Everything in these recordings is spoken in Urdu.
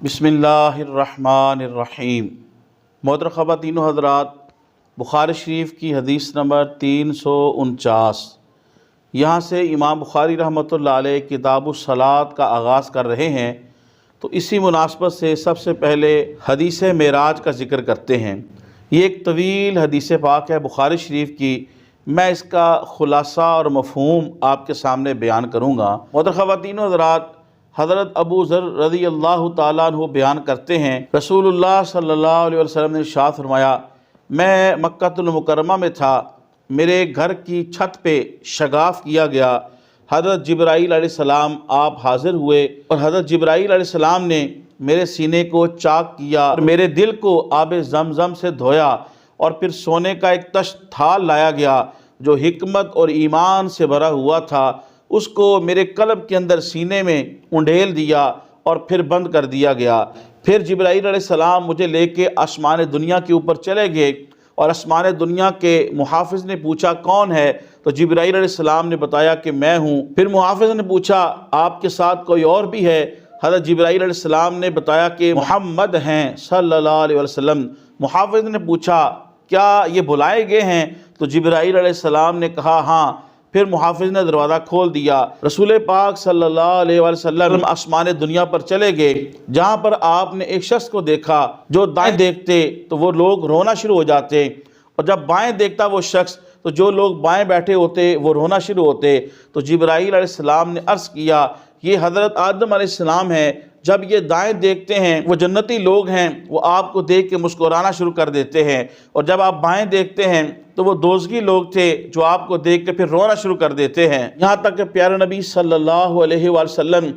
بسم اللہ الرحمن الرحیم۔ محترم خواتین و حضرات، بخاری شریف کی حدیث نمبر 349، یہاں سے امام بخاری رحمۃ اللہ علیہ کتاب الصلاۃ کا آغاز کر رہے ہیں، تو اسی مناسبت سے سب سے پہلے حدیث معراج کا ذکر کرتے ہیں۔ یہ ایک طویل حدیث پاک ہے بخاری شریف کی، میں اس کا خلاصہ اور مفہوم آپ کے سامنے بیان کروں گا۔ محترم خواتین و حضرات، حضرت ابو ذر رضی اللہ تعالیٰ عنہ بیان کرتے ہیں، رسول اللہ صلی اللہ علیہ وسلم نے ارشاد فرمایا، میں مکہ المکرمہ میں تھا، میرے گھر کی چھت پہ شگاف کیا گیا، حضرت جبرائیل علیہ السلام آپ حاضر ہوئے اور حضرت جبرائیل علیہ السلام نے میرے سینے کو چاک کیا اور میرے دل کو آب زمزم سے دھویا، اور پھر سونے کا ایک تشت تھال لایا گیا جو حکمت اور ایمان سے بھرا ہوا تھا، اس کو میرے قلب کے اندر سینے میں انڈھیل دیا اور پھر بند کر دیا گیا۔ پھر جبرائیل علیہ السلام مجھے لے کے آسمان دنیا کے اوپر چلے گئے، اور آسمان دنیا کے محافظ نے پوچھا کون ہے، تو جبرائیل علیہ السلام نے بتایا کہ میں ہوں۔ پھر محافظ نے پوچھا آپ کے ساتھ کوئی اور بھی ہے؟ حضرت جبرائیل علیہ السلام نے بتایا کہ محمد ہیں صلی اللہ علیہ وسلم۔ محافظ نے پوچھا کیا یہ بلائے گئے ہیں؟ تو جبرائیل علیہ السلام نے کہا ہاں۔ پھر محافظ نے دروازہ کھول دیا، رسول پاک صلی اللہ علیہ وسلم آسمان دنیا پر چلے گئے، جہاں پر آپ نے ایک شخص کو دیکھا جو دائیں دیکھتے تو وہ لوگ رونا شروع ہو جاتے، اور جب بائیں دیکھتا وہ شخص تو جو لوگ بائیں بیٹھے ہوتے وہ رونا شروع ہوتے۔ تو جبرائیل علیہ السلام نے عرض کیا یہ حضرت آدم علیہ السلام ہے، جب یہ دائیں دیکھتے ہیں وہ جنتی لوگ ہیں، وہ آپ کو دیکھ کے مسکرانا شروع کر دیتے ہیں، اور جب آپ بائیں دیکھتے ہیں تو وہ دوزخی لوگ تھے جو آپ کو دیکھ کے پھر رونا شروع کر دیتے ہیں۔ یہاں تک کہ پیارے نبی صلی اللہ علیہ وسلم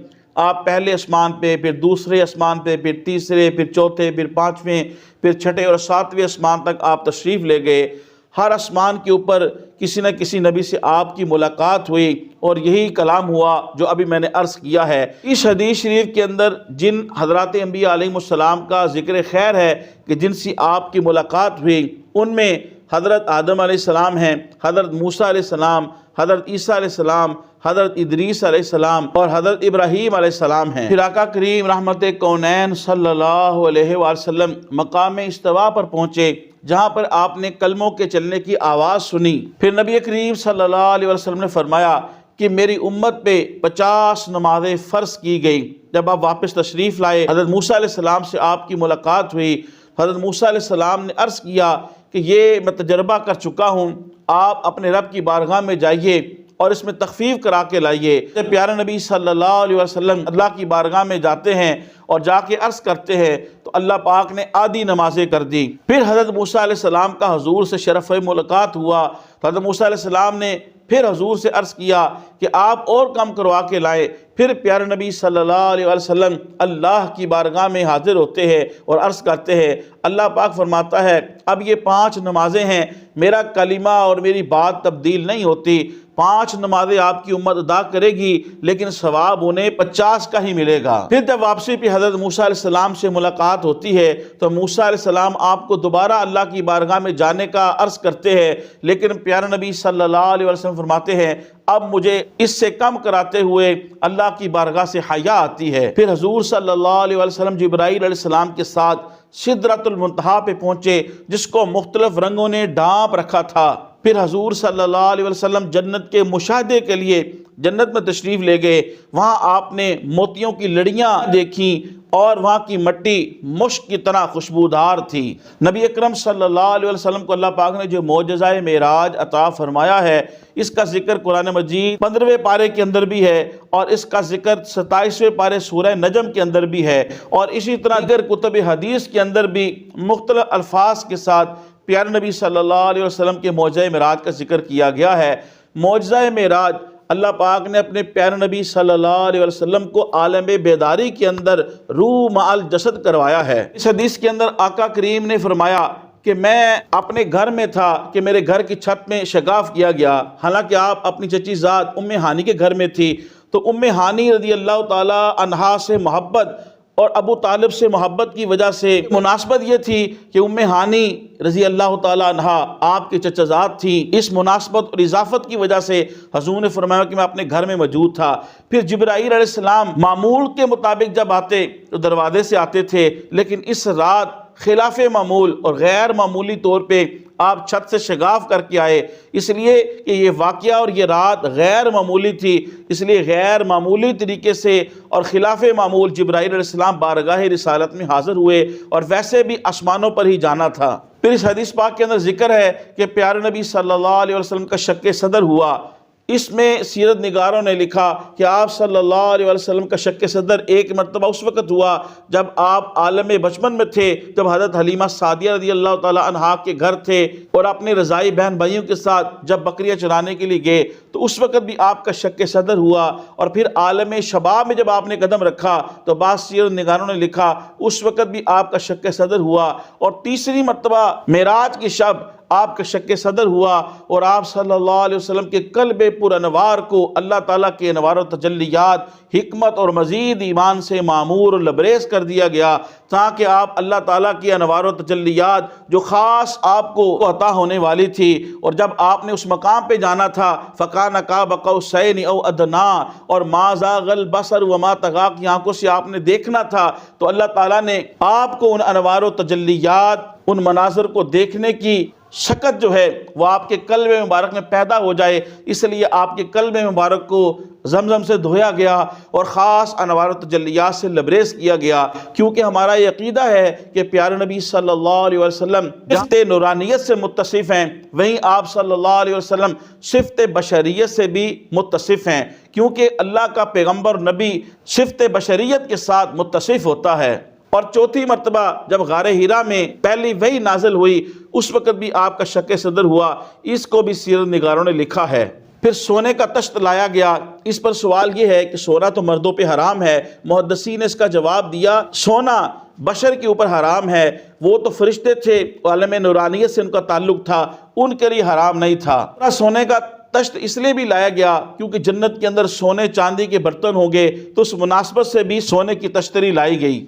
آپ پہلے اسمان پہ، پھر دوسرے اسمان پہ، پھر تیسرے، پھر چوتھے، پھر پانچویں، پھر چھٹے اور ساتویں اسمان تک آپ تشریف لے گئے۔ ہر اسمان کے اوپر کسی نہ کسی نبی سے آپ کی ملاقات ہوئی، اور یہی کلام ہوا جو ابھی میں نے عرض کیا ہے۔ اس حدیث شریف کے اندر جن حضرات انبیاء علیہ السلام کا ذکر خیر ہے کہ جن سے آپ کی ملاقات ہوئی، ان میں حضرت آدم علیہ السلام ہیں، حضرت موسیٰ علیہ السلام، حضرت عیسیٰ علیہ السلام، حضرت ادریس علیہ السلام اور حضرت ابراہیم علیہ السلام ہیں۔ پھر آقا کریم رحمت کونین صلی اللہ علیہ وسلم مقام استوا پر پہنچے، جہاں پر آپ نے کلموں کے چلنے کی آواز سنی۔ پھر نبی کریم صلی اللہ علیہ وسلم نے فرمایا کہ میری امت پہ 50 نمازیں فرض کی گئی۔ جب آپ واپس تشریف لائے، حضرت موسیٰ علیہ السلام سے آپ کی ملاقات ہوئی۔ حضرت موسیٰ علیہ السلام نے عرض کیا کہ یہ میں تجربہ کر چکا ہوں، آپ اپنے رب کی بارگاہ میں جائیے اور اس میں تخفیف کرا کے لائیے۔ پیارے نبی صلی اللہ علیہ وسلم اللہ کی بارگاہ میں جاتے ہیں اور جا کے عرض کرتے ہیں تو اللہ پاک نے آدھی نمازیں کر دی۔ پھر حضرت موسیٰ علیہ السلام کا حضور سے شرف ملاقات ہوا، تو حضرت موسیٰ علیہ السلام نے پھر حضور سے عرض کیا کہ آپ اور کم کروا کے لائیں۔ پھر پیارے نبی صلی اللہ علیہ وسلم اللہ کی بارگاہ میں حاضر ہوتے ہیں اور عرض کرتے ہیں، اللہ پاک فرماتا ہے اب یہ 5 نمازیں ہیں، میرا کلمہ اور میری بات تبدیل نہیں ہوتی، 5 نمازیں آپ کی امت ادا کرے گی لیکن ثواب انہیں 50 کا ہی ملے گا۔ پھر جب واپسی پہ حضرت موسیٰ علیہ السلام سے ملاقات ہوتی ہے تو موسیٰ علیہ السلام آپ کو دوبارہ اللہ کی بارگاہ میں جانے کا عرض کرتے ہیں، لیکن پیارے نبی صلی اللہ علیہ وسلم فرماتے ہیں اب مجھے اس سے کم کراتے ہوئے اللہ کی بارگاہ سے حیا آتی ہے۔ پھر حضور صلی اللہ علیہ وسلم جبرائیل علیہ السلام کے ساتھ سدرۃ المنتہا پہ پہنچے، جس کو مختلف رنگوں نے ڈھانپ رکھا تھا۔ پھر حضور صلی اللہ علیہ وسلم جنت کے مشاہدے کے لیے جنت میں تشریف لے گئے، وہاں آپ نے موتیوں کی لڑیاں دیکھیں اور وہاں کی مٹی مشک کی طرح خوشبودار تھی۔ نبی اکرم صلی اللہ علیہ وسلم کو اللہ پاک نے جو معجزہ معراج عطا فرمایا ہے، اس کا ذکر قرآن مجید 15ویں پارے کے اندر بھی ہے، اور اس کا ذکر 27ویں پارے سورہ نجم کے اندر بھی ہے، اور اسی طرح دیگر کتب حدیث کے اندر بھی مختلف الفاظ کے ساتھ پیارے نبی صلی اللہ علیہ وسلم کے معجزہ معراج کا ذکر کیا گیا ہے۔ معجزہ معراج اللہ پاک نے اپنے پیارے نبی صلی اللہ علیہ وسلم کو عالم بیداری کے اندر روح مع الجسد کروایا ہے۔ اس حدیث کے اندر آقا کریم نے فرمایا کہ میں اپنے گھر میں تھا کہ میرے گھر کی چھت میں شگاف کیا گیا، حالانکہ آپ اپنی چچی ذات ام ہانی کے گھر میں تھی، تو ام ہانی رضی اللہ تعالی عنہا سے محبت اور ابو طالب سے محبت کی وجہ سے مناسبت یہ تھی کہ ام ہانی رضی اللہ تعالیٰ عنہ آپ کے چچا زاد تھی۔ اس مناسبت اور اضافت کی وجہ سے حضور نے فرمایا کہ میں اپنے گھر میں موجود تھا۔ پھر جبرائیل علیہ السلام معمول کے مطابق جب آتے تو دروازے سے آتے تھے، لیکن اس رات خلاف معمول اور غیر معمولی طور پہ آپ چھت سے شگاف کر کے آئے، اس لیے کہ یہ واقعہ اور یہ رات غیر معمولی تھی، اس لیے غیر معمولی طریقے سے اور خلاف معمول جبرائیل علیہ السلام بارگاہ رسالت میں حاضر ہوئے، اور ویسے بھی آسمانوں پر ہی جانا تھا۔ پھر اس حدیث پاک کے اندر ذکر ہے کہ پیارے نبی صلی اللہ علیہ وسلم کا شق صدر ہوا۔ اس میں سیرت نگاروں نے لکھا کہ آپ صلی اللہ علیہ وسلم کا شق صدر ایک مرتبہ اس وقت ہوا جب آپ عالم بچپن میں تھے، جب حضرت حلیمہ سعدیہ رضی اللہ تعالیٰ عنہا کے گھر تھے اور اپنے رضائی بہن بھائیوں کے ساتھ جب بکریاں چرانے کے لیے گئے تو اس وقت بھی آپ کا شق صدر ہوا، اور پھر عالم شباب میں جب آپ نے قدم رکھا تو بعض سیرت نگاروں نے لکھا اس وقت بھی آپ کا شق صدر ہوا، اور تیسری مرتبہ معراج کی شب آپ کا شق صدر ہوا، اور آپ صلی اللہ علیہ وسلم کے قلب پر انوار کو اللہ تعالیٰ کے انوار و تجلیات، حکمت اور مزید ایمان سے معمور اور لبریز کر دیا گیا، تاکہ آپ اللہ تعالیٰ کی انوار و تجلیات جو خاص آپ کو عطا ہونے والی تھی، اور جب آپ نے اس مقام پہ جانا تھا فَكَانَ قَابَ قَوْسَيْنِ أَوْ أَدْنَىٰ، اور مَا زَاغَ الْبَصَرُ وَمَا طَغَىٰ کی آنکھوں سے آپ نے دیکھنا تھا، تو اللہ تعالیٰ نے آپ کو ان انوار و تجلیات، ان مناظر کو دیکھنے کی شکت جو ہے وہ آپ کے قلب مبارک میں پیدا ہو جائے، اس لیے آپ کے قلب مبارک کو زمزم سے دھویا گیا اور خاص انوار و تجلیات سے لبریز کیا گیا، کیونکہ ہمارا یہ عقیدہ ہے کہ پیارے نبی صلی اللہ علیہ وسلم صفت نورانیت سے متصف ہیں، وہیں آپ صلی اللہ علیہ وسلم صفت بشریت سے بھی متصف ہیں، کیونکہ اللہ کا پیغمبر نبی صفت بشریت کے ساتھ متصف ہوتا ہے۔ اور چوتھی مرتبہ جب غار حرا میں پہلی وحی نازل ہوئی اس وقت بھی آپ کا شق صدر ہوا، اس کو بھی سیرت نگاروں نے لکھا ہے۔ پھر سونے کا تشت لایا گیا، اس پر سوال یہ ہے کہ سونا تو مردوں پہ حرام ہے، محدثین نے اس کا جواب دیا سونا بشر کے اوپر حرام ہے، وہ تو فرشتے تھے، عالم نورانیت سے ان کا تعلق تھا، ان کے لیے حرام نہیں تھا۔ سونے کا تشت اس لیے بھی لایا گیا کیونکہ جنت کے اندر سونے چاندی کے برتن ہوں گے، تو اس مناسبت سے بھی سونے کی تشتری لائی گئی۔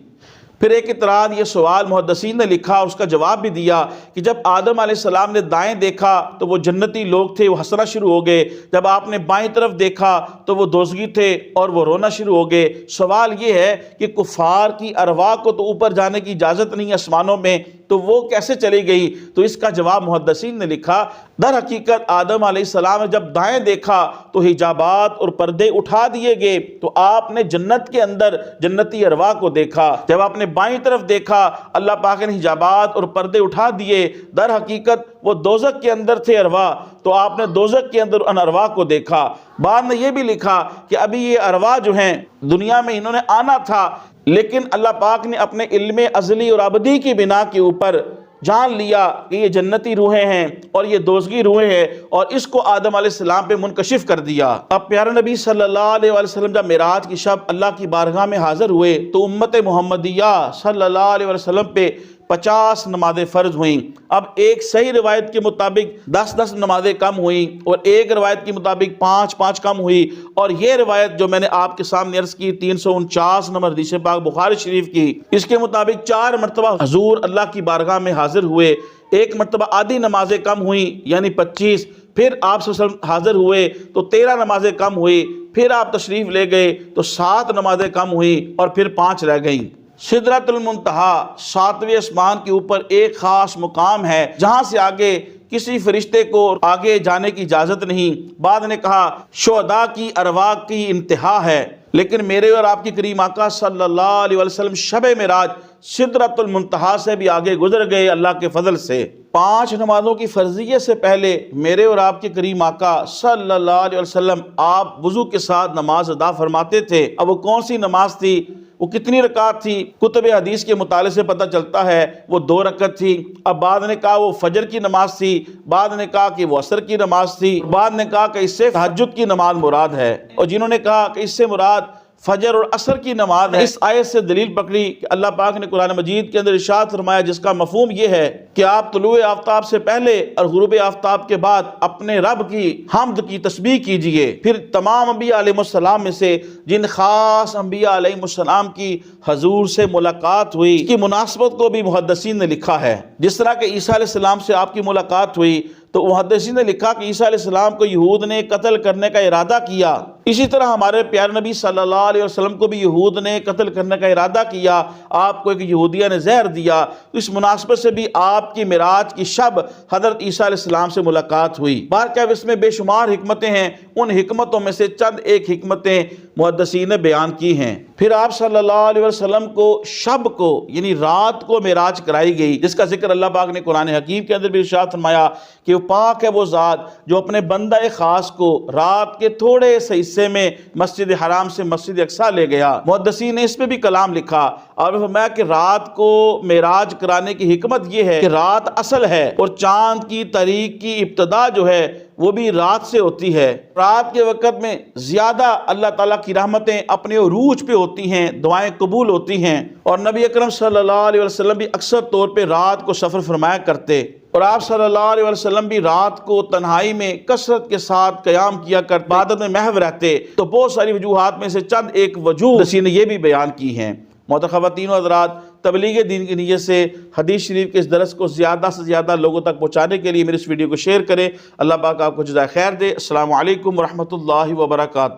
پھر ایک اعتراض یہ سوال محدثین نے لکھا، اس کا جواب بھی دیا کہ جب آدم علیہ السلام نے دائیں دیکھا تو وہ جنتی لوگ تھے، وہ ہنسنا شروع ہو گئے، جب آپ نے بائیں طرف دیکھا تو وہ دوزخی تھے اور وہ رونا شروع ہو گئے۔ سوال یہ ہے کہ کفار کی ارواح کو تو اوپر جانے کی اجازت نہیں آسمانوں میں، تو وہ کیسے چلی گئی؟ تو اس کا جواب محدثین نے لکھا، در حقیقت آدم علیہ السلام نے جب دائیں دیکھا تو حجابات اور پردے اٹھا دیے گئے، تو آپ نے جنت کے اندر جنتی ارواح کو دیکھا۔ جب آپ نے بائیں طرف دیکھا اللہ پاک نے حجابات اور پردے اٹھا دیے، در حقیقت وہ دوزخ کے اندر تھے ارواح، تو آپ نے دوزخ کے اندر ان ارواح کو دیکھا۔ بعد میں یہ بھی لکھا کہ ابھی یہ ارواح جو ہیں دنیا میں انہوں نے آنا تھا، لیکن اللہ پاک نے اپنے علم ازلی اور ابدی کی بنا کے اوپر جان لیا کہ یہ جنتی روحیں ہیں اور یہ دوزخی روحیں ہیں، اور اس کو آدم علیہ السلام پہ منکشف کر دیا۔ اب پیارے نبی صلی اللہ علیہ وسلم جب معراج کی شب اللہ کی بارگاہ میں حاضر ہوئے تو امت محمدیہ صلی اللہ علیہ وسلم پہ 50 نمازیں فرض ہوئیں۔ اب ایک صحیح روایت کے مطابق 10 نمازیں کم ہوئیں، اور ایک روایت کے مطابق 5 کم ہوئی، اور یہ روایت جو میں نے آپ کے سامنے عرض کی 349 نمبر حدیث پاک بخاری شریف کی، اس کے مطابق 4 مرتبہ حضور اللہ کی بارگاہ میں حاضر ہوئے، ایک مرتبہ آدھی نمازیں کم ہوئیں یعنی 25، پھر آپ صلی اللہ علیہ وسلم حاضر ہوئے تو 13 نمازیں کم ہوئی، پھر آپ تشریف لے گئے تو 7 نمازیں کم ہوئیں اور پھر 5 رہ گئیں۔ سدرۃ المنتہا 7ویں آسمان کے اوپر ایک خاص مقام ہے جہاں سے آگے کسی فرشتے کو آگے جانے کی اجازت نہیں۔ بعد نے کہا شہداء کی ارواح کی انتہا ہے، لیکن میرے اور آپ کی کریم آقا صلی اللہ علیہ وسلم شب معراج سدرۃ المنتہا سے بھی آگے گزر گئے اللہ کے فضل سے۔ 5 نمازوں کی فرضیت سے پہلے میرے اور آپ کے کریم آقا صلی اللہ علیہ وسلم آپ وضو کے ساتھ نماز ادا فرماتے تھے۔ اب وہ کون سی نماز تھی، وہ کتنی رکعت تھی؟ کتب حدیث کے مطالعے سے پتہ چلتا ہے وہ 2 رکعت تھی۔ اب بعد نے کہا وہ فجر کی نماز تھی، بعد نے کہا کہ وہ عصر کی نماز تھی، بعد نے کہا کہ اس سے تہجد کی نماز مراد ہے، اور جنہوں نے کہا کہ اس سے مراد فجر اور عصر کی نماز ہے۔ اس آیت سے دلیل پکڑی کہ اللہ پاک نے قرآن مجید کے اندر ارشاد فرمایا جس کا مفہوم یہ ہے کہ آپ طلوع آفتاب سے پہلے اور غروب آفتاب کے بعد اپنے رب کی حمد کی تسبیح کیجئے۔ پھر تمام انبیاء علیہ السلام میں سے جن خاص انبیاء علیہ السلام کی حضور سے ملاقات ہوئی اس کی مناسبت کو بھی محدثین نے لکھا ہے۔ جس طرح کہ عیسیٰ علیہ السلام سے آپ کی ملاقات ہوئی تو محدثین نے لکھا کہ عیسیٰ علیہ السلام کو یہود نے قتل کرنے کا ارادہ کیا، اسی طرح ہمارے پیارے نبی صلی اللہ علیہ وسلم کو بھی یہود نے قتل کرنے کا ارادہ کیا، آپ کو ایک یہودیہ نے زہر دیا۔ اس مناسبت سے بھی آپ کی معراج کی شب حضرت عیسیٰ علیہ السلام سے ملاقات ہوئی۔ بہرکیف اس میں بے شمار حکمتیں ہیں، ان حکمتوں میں سے چند ایک حکمتیں محدثین نے بیان کی ہیں۔ پھر آپ صلی اللہ علیہ وسلم کو شب کو یعنی رات کو معراج کرائی گئی، جس کا ذکر اللہ پاک نے قرآن حکیم کے اندر بھی ارشاد فرمایا کہ پاک ہے وہ ذات جو اپنے بندہ خاص کو رات کے تھوڑے سے حصے میں مسجد حرام سے مسجد اقصیٰ لے گیا۔ محدثین نے اس پہ بھی کلام لکھا اور فرمایا کہ رات کو معراج کرانے کی حکمت یہ ہے کہ رات اصل ہے اور چاند کی تاریخ کی ابتدا جو ہے وہ بھی رات سے ہوتی ہے۔ رات کے وقت میں زیادہ اللہ تعالیٰ کی رحمتیں اپنے عروج پہ ہوتی ہیں، دعائیں قبول ہوتی ہیں، اور نبی اکرم صلی اللہ علیہ وسلم بھی اکثر طور پہ رات کو سفر فرمایا کرتے، اور آپ صلی اللہ علیہ وسلم بھی رات کو تنہائی میں کثرت کے ساتھ قیام کیا کرتے، عبادت میں محو رہتے۔ تو بہت ساری وجوہات میں سے چند ایک وجوہ کسی نے یہ بھی بیان کی ہیں۔ محترم خواتین و حضرات، تبلیغ دین کی نیت سے حدیث شریف کے اس درس کو زیادہ سے زیادہ لوگوں تک پہنچانے کے لیے میری اس ویڈیو کو شیئر کریں۔ اللہ پاک آپ کو جزائے خیر دے۔ السلام علیکم ورحمۃ اللہ وبرکاتہ۔